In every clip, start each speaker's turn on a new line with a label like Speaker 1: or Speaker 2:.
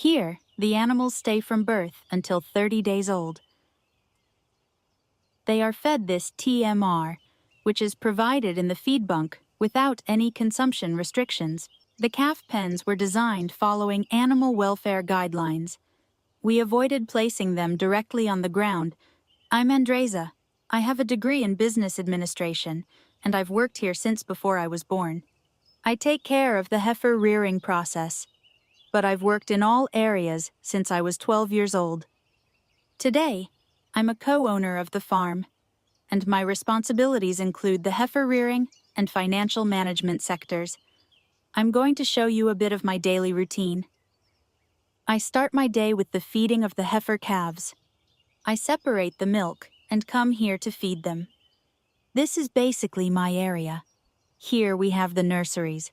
Speaker 1: Here, the animals stay from birth until 30 days old. They are fed this TMR, which is provided in the feed bunk without any consumption restrictions. The calf pens were designed following animal welfare guidelines. We avoided placing them directly on the ground. I'm Andreza. I have a degree in business administration, and I've worked here since before I was born. I take care of the heifer rearing process, but I've worked in all areas since I was 12 years old. Today, I'm a co-owner of the farm, and my responsibilities include the heifer rearing and financial management sectors. I'm going to show you a bit of my daily routine. I start my day with the feeding of the heifer calves. I separate the milk and come here to feed them. This is basically my area. Here we have the nurseries.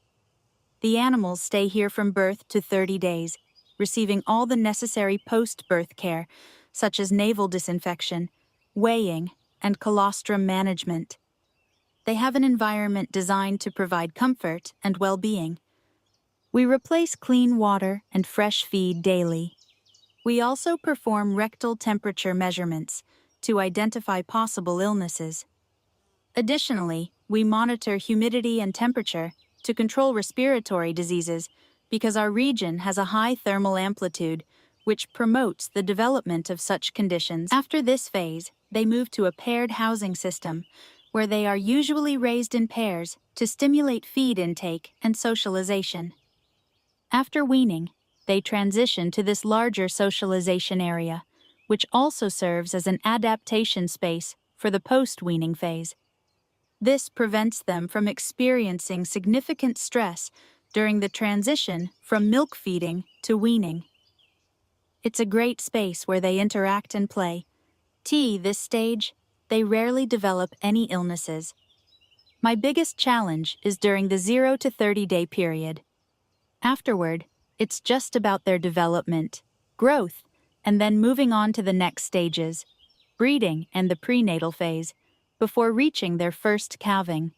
Speaker 1: The animals stay here from birth to 30 days, receiving all the necessary post-birth care, such as navel disinfection, weighing, and colostrum management. They have an environment designed to provide comfort and well-being. We replace clean water and fresh feed daily. We also perform rectal temperature measurements to identify possible illnesses. Additionally, we monitor humidity and temperature to control respiratory diseases because our region has a high thermal amplitude, which promotes the development of such conditions. After this phase, they move to a paired housing system, where they are usually raised in pairs to stimulate feed intake and socialization. After weaning, they transition to this larger socialization area, which also serves as an adaptation space for the post-weaning phase. This prevents them from experiencing significant stress during the transition from milk feeding to weaning. It's a great space where they interact and play. This stage, they rarely develop any illnesses. My biggest challenge is during the 0 to 30-day period. Afterward, it's just about their development, growth, and then moving on to the next stages, breeding and the prenatal phase, before reaching their first calving.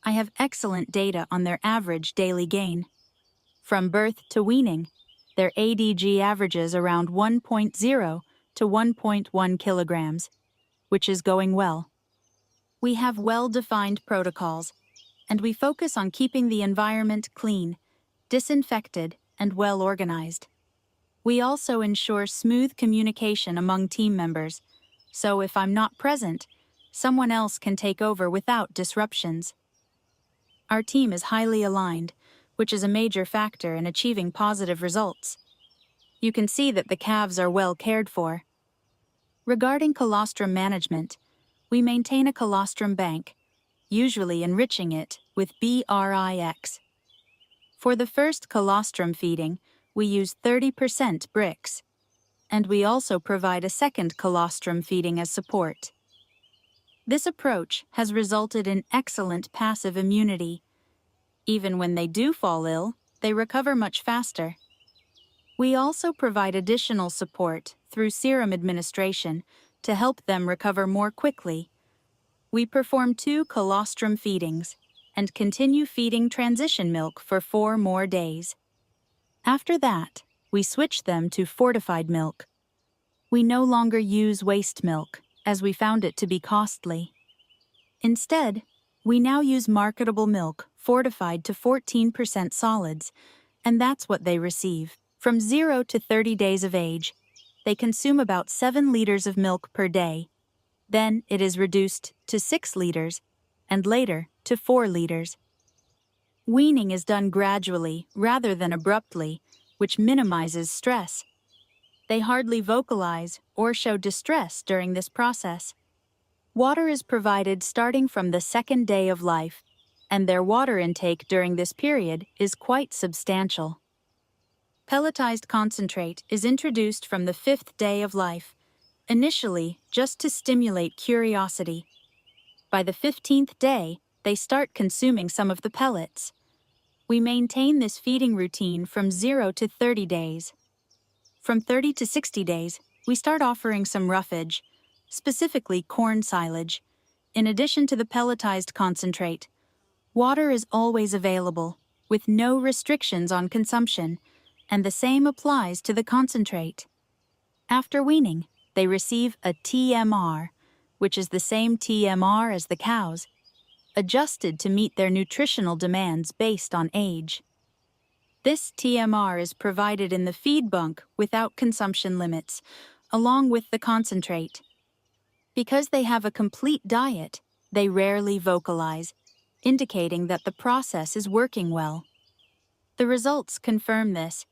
Speaker 1: I have excellent data on their average daily gain. From birth to weaning, their ADG averages around 1.0 to 1.1 kilograms, which is going well. We have well-defined protocols, and we focus on keeping the environment clean, disinfected, and well-organized. We also ensure smooth communication among team members, so if I'm not present, someone else can take over without disruptions. Our team is highly aligned, which is a major factor in achieving positive results. You can see that the calves are well cared for. Regarding colostrum management, we maintain a colostrum bank, usually enriching it with BRIX. For the first colostrum feeding, we use 30% bricks, and we also provide a second colostrum feeding as support. This approach has resulted in excellent passive immunity. Even when they do fall ill, they recover much faster. We also provide additional support through serum administration to help them recover more quickly. We perform 2 colostrum feedings and continue feeding transition milk for 4 more days. After that, we switch them to fortified milk. We no longer use waste milk, as we found it to be costly. Instead, we now use marketable milk fortified to 14% solids, and that's what they receive. From 0 to 30 days of age, they consume about 7 liters of milk per day. Then it is reduced to 6 liters, and later to 4 liters. Weaning is done gradually rather than abruptly, which minimizes stress. They hardly vocalize or show distress during this process. Water is provided starting from the 2nd day of life, and their water intake during this period is quite substantial. Pelletized concentrate is introduced from the 5th day of life, initially just to stimulate curiosity. By the 15th day, they start consuming some of the pellets. We maintain this feeding routine from 0 to 30 days. From 30 to 60 days, we start offering some roughage, specifically corn silage. In addition to the pelletized concentrate, water is always available, with no restrictions on consumption, and the same applies to the concentrate. After weaning, they receive a TMR, which is the same TMR as the cows, adjusted to meet their nutritional demands based on age. This TMR is provided in the feed bunk without consumption limits, along with the concentrate. Because they have a complete diet, they rarely vocalize, indicating that the process is working well. The results confirm this,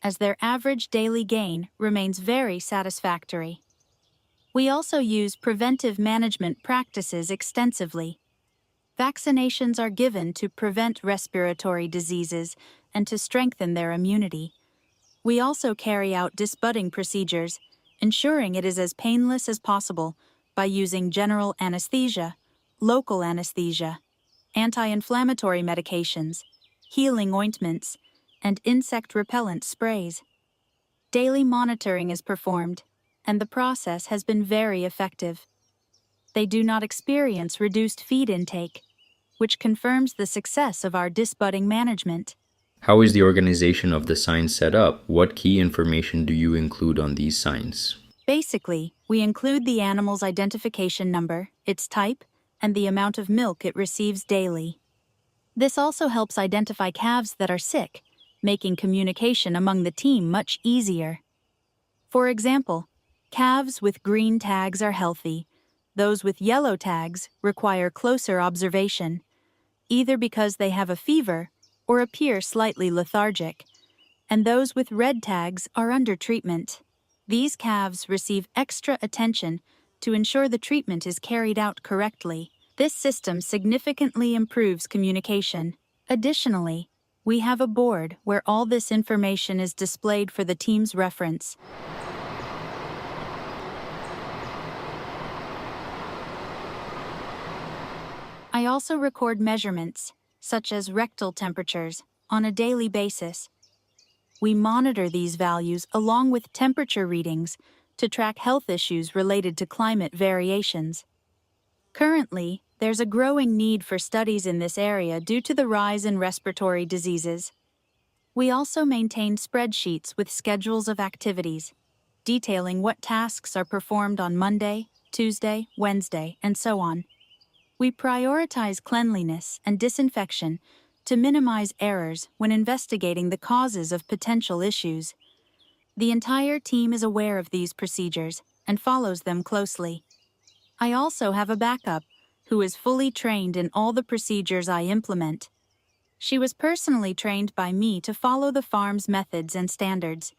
Speaker 1: as their average daily gain remains very satisfactory. We also use preventive management practices extensively. Vaccinations are given to prevent respiratory diseases and to strengthen their immunity. We also carry out disbudding procedures, ensuring it is as painless as possible by using general anesthesia, local anesthesia, anti-inflammatory medications, healing ointments, and insect repellent sprays. Daily monitoring is performed, and the process has been very effective. They do not experience reduced feed intake, which confirms the success of our disbudding management.
Speaker 2: How is the organization of the signs set up? What key information do you include on these signs?
Speaker 1: Basically, we include the animal's identification number, its type, and the amount of milk it receives daily. This also helps identify calves that are sick, making communication among the team much easier. For example, calves with green tags are healthy. Those with yellow tags require closer observation, either because they have a fever or appear slightly lethargic, and those with red tags are under treatment. These calves receive extra attention to ensure the treatment is carried out correctly. This system significantly improves communication. Additionally, we have a board where all this information is displayed for the team's reference. I also record measurements, such as rectal temperatures, on a daily basis. We monitor these values along with temperature readings to track health issues related to climate variations. Currently, there's a growing need for studies in this area due to the rise in respiratory diseases. We also maintain spreadsheets with schedules of activities, detailing what tasks are performed on Monday, Tuesday, Wednesday, and so on. We prioritize cleanliness and disinfection to minimize errors when investigating the causes of potential issues. The entire team is aware of these procedures and follows them closely. I also have a backup who is fully trained in all the procedures I implement. She was personally trained by me to follow the farm's methods and standards.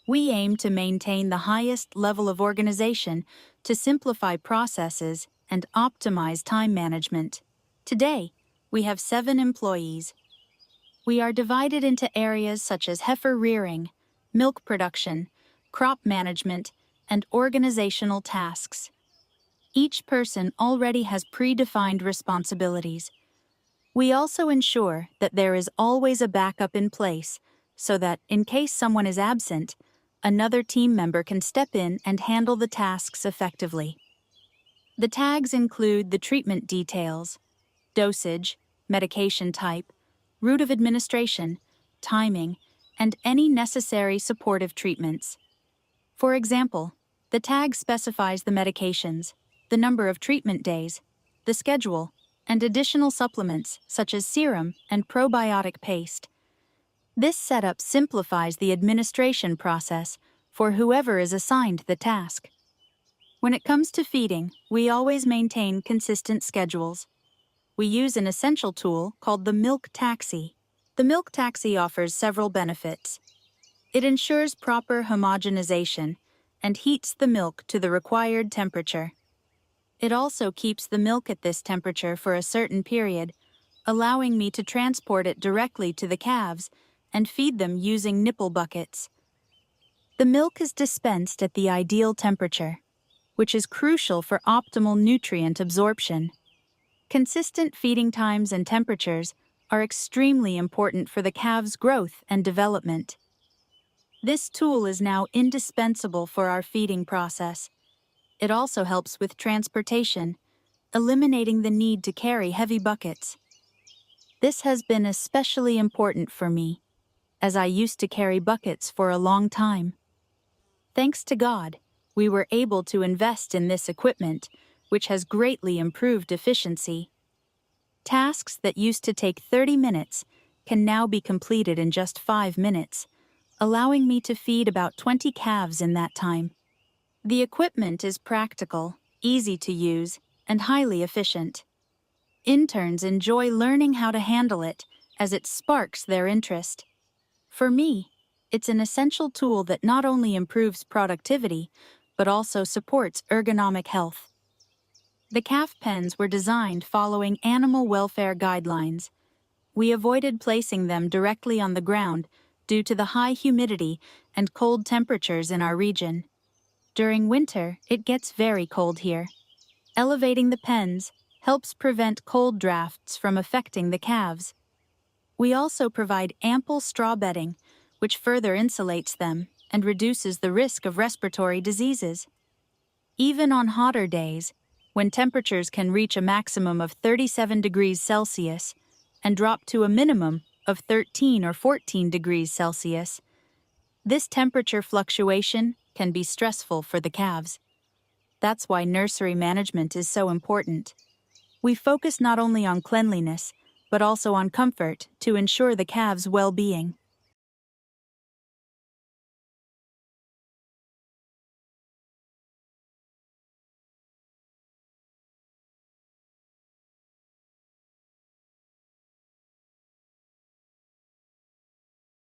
Speaker 1: We aim to maintain the highest level of organization to simplify processes and optimize time management. Today, we have 7 employees. We are divided into areas such as heifer rearing, milk production, crop management, and organizational tasks. Each person already has predefined responsibilities. We also ensure that there is always a backup in place so that, in case someone is absent, another team member can step in and handle the tasks effectively. The tags include the treatment details, dosage, medication type, route of administration, timing, and any necessary supportive treatments. For example, the tag specifies the medications, the number of treatment days, the schedule, and additional supplements such as serum and probiotic paste. This setup simplifies the administration process for whoever is assigned the task. When it comes to feeding, we always maintain consistent schedules. We use an essential tool called the MilkTaxi. The MilkTaxi offers several benefits. It ensures proper homogenization and heats the milk to the required temperature. It also keeps the milk at this temperature for a certain period, allowing me to transport it directly to the calves and feed them using nipple buckets. The milk is dispensed at the ideal temperature, which is crucial for optimal nutrient absorption. Consistent feeding times and temperatures are extremely important for the calves' growth and development. This tool is now indispensable for our feeding process. It also helps with transportation, eliminating the need to carry heavy buckets. This has been especially important for me, as I used to carry buckets for a long time. Thanks to God, we were able to invest in this equipment, which has greatly improved efficiency. Tasks that used to take 30 minutes can now be completed in just 5 minutes, allowing me to feed about 20 calves in that time. The equipment is practical, easy to use, and highly efficient. Interns enjoy learning how to handle it as it sparks their interest. For me, it's an essential tool that not only improves productivity, but also supports ergonomic health. The calf pens were designed following animal welfare guidelines. We avoided placing them directly on the ground due to the high humidity and cold temperatures in our region. During winter, it gets very cold here. Elevating the pens helps prevent cold drafts from affecting the calves. We also provide ample straw bedding, which further insulates them and reduces the risk of respiratory diseases. Even on hotter days, when temperatures can reach a maximum of 37 degrees Celsius and drop to a minimum of 13 or 14 degrees Celsius, this temperature fluctuation can be stressful for the calves. That's why nursery management is so important. We focus not only on cleanliness, but also on comfort to ensure the calves' well-being.